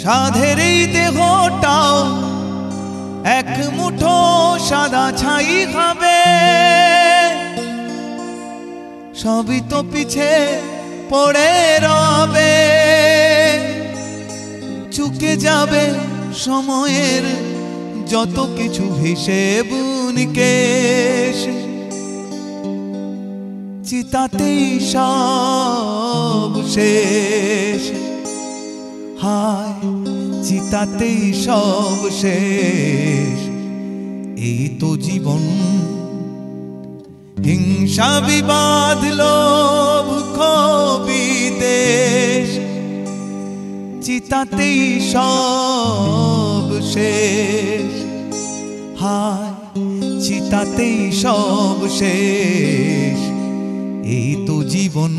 সাধের এই দেহটাও এক মুঠো সাদা ছাই খাবে, সবই তো পিছে পড়ে রবে। চুকে যাবে সময়ের যত কিছু হিসেব নিকেশ, চিতাতেই সব শেষ। হায় চিতাতেই সব শেষ, এই তো জীবন। হিংসা বিবাদ লোভ বিদ্বেষ, চিতাতেই সব শেষ। হায় চিতাতেই সব শেষ, এই তো জীবন।